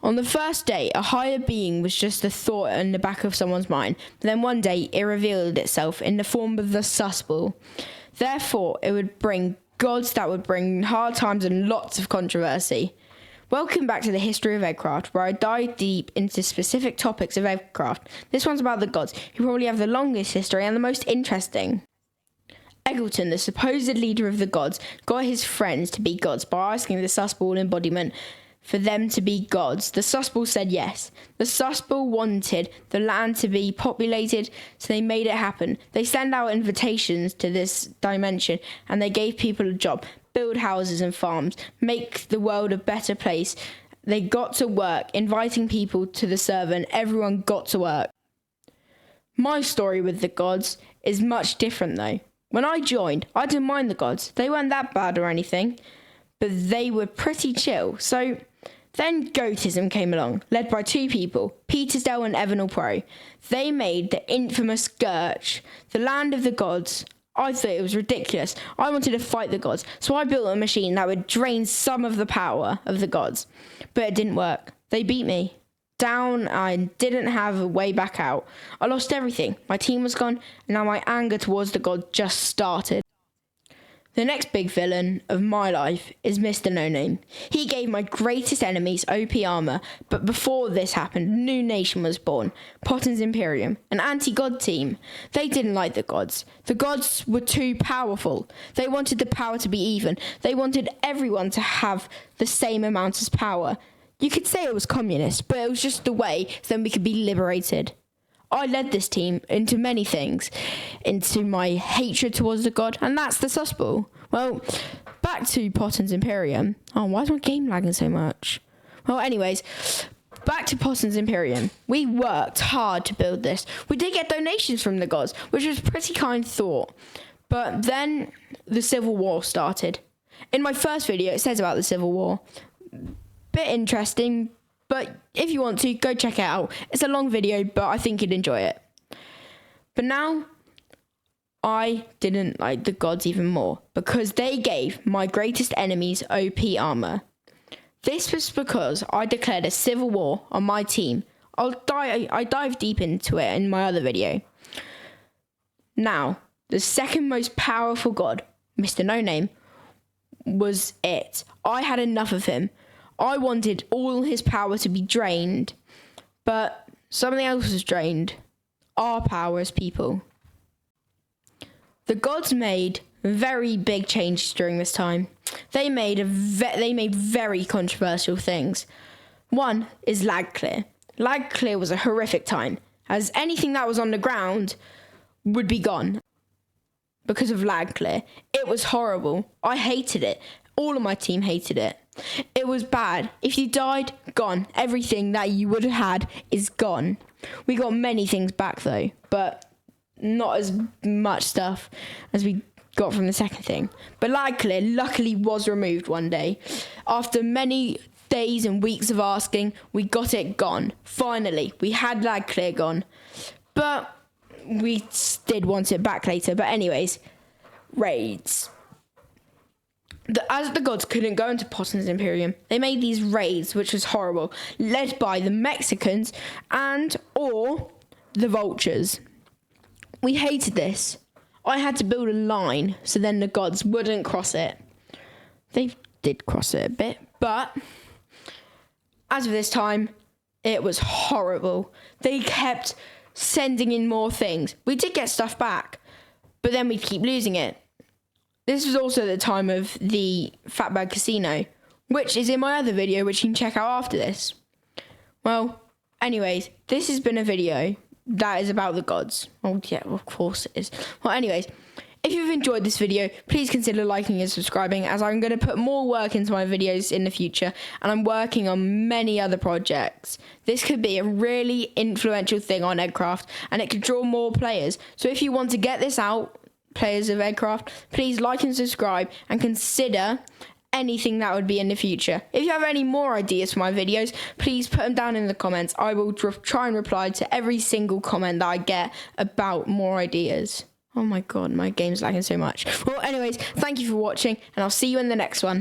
On the first day, a higher being was just a thought in the back of someone's mind. But then one day, it revealed itself in the form of the Susball. Therefore, it would bring gods that would bring hard times and lots of controversy. Welcome back to the history of Eggcraft, where I dive deep into specific topics of Eggcraft. This one's about the gods, who probably have the longest history and the most interesting. Eggleton, the supposed leader of the gods, got his friends to be gods by asking the Susball embodiment for them to be gods. The Susball said yes. The Susball wanted the land to be populated, so they made it happen. They sent out invitations to this dimension, and they gave people a job. Build houses and farms, make the world a better place. They got to work, inviting people to the server, and everyone got to work. My story with the gods is much different though. When I joined, I didn't mind the gods. They weren't that bad or anything, but they were pretty chill. So then Goatism came along, led by two people, Petersdale and Evanel Pro. They made the infamous Gurch, the land of the gods. I thought it was ridiculous. I wanted to fight the gods, so I built a machine that would drain some of the power of the gods. But it didn't work. They beat me. Down, I didn't have a way back out. I lost everything. My team was gone, and now my anger towards the gods just started. The next big villain of my life is Mr. No Name. He gave my greatest enemies OP armor, but before this happened, a new nation was born, Potten's Imperium, an anti-god team. They didn't like the gods. The gods were too powerful. They wanted the power to be even. They wanted everyone to have the same amount of power. You could say it was communist, but it was just the way so then we could be liberated. I led this team into many things, into my hatred towards the god, and that's the Susball. Well, back to Potten's Imperium. Oh, why is my game lagging so much? Well, anyways, back to Potten's Imperium. We worked hard to build this. We did get donations from the gods, which was a pretty kind thought. But then the Civil War started. In my first video, it says about the Civil War. Bit interesting, but if you want to, go check it out. It's a long video, but I think you'd enjoy it. But now, I didn't like the gods even more, because they gave my greatest enemies OP armor. This was because I declared a civil war on my team. I dive deep into it in my other video. Now, the second most powerful god, Mr. No Name, was it. I had enough of him. I wanted all his power to be drained, but something else was drained. Our power as people. The gods made very big changes during this time. They made very controversial things. One is lag clear. Lag clear was a horrific time, as anything that was on the ground would be gone because of lag clear. It was horrible. I hated it. All of my team hated it. It was bad. If you died, gone. Everything that you would have had is gone. We got many things back though, but not as much stuff as we got from the second thing. But lag clear luckily was removed one day. After many days and weeks of asking, we got it gone. Finally, we had lag clear gone. But we did want it back later. But anyways, raids. As the gods couldn't go into Potten's Imperium, they made these raids, which was horrible, led by the Mexicans or the Vultures. We hated this. I had to build a line so then the gods wouldn't cross it. They did cross it a bit, but as of this time, it was horrible. They kept sending in more things. We did get stuff back, but then we'd keep losing it. This was also the time of the Fatbag Casino, which is in my other video, which you can check out after this. Well, anyways, this has been a video that is about the gods. Oh, yeah, of course it is. Well, anyways, if you've enjoyed this video, please consider liking and subscribing, as I'm going to put more work into my videos in the future, and I'm working on many other projects. This could be a really influential thing on Eggcraft, and it could draw more players. So if you want to get this out, players of Eggcraft, please like and subscribe and consider anything that would be in the future. If you have any more ideas for my videos, please put them down in the comments. I will try and reply to every single comment that I get about more ideas. Oh my god, my game's lagging so much. Well, anyways, thank you for watching, and I'll see you in the next one.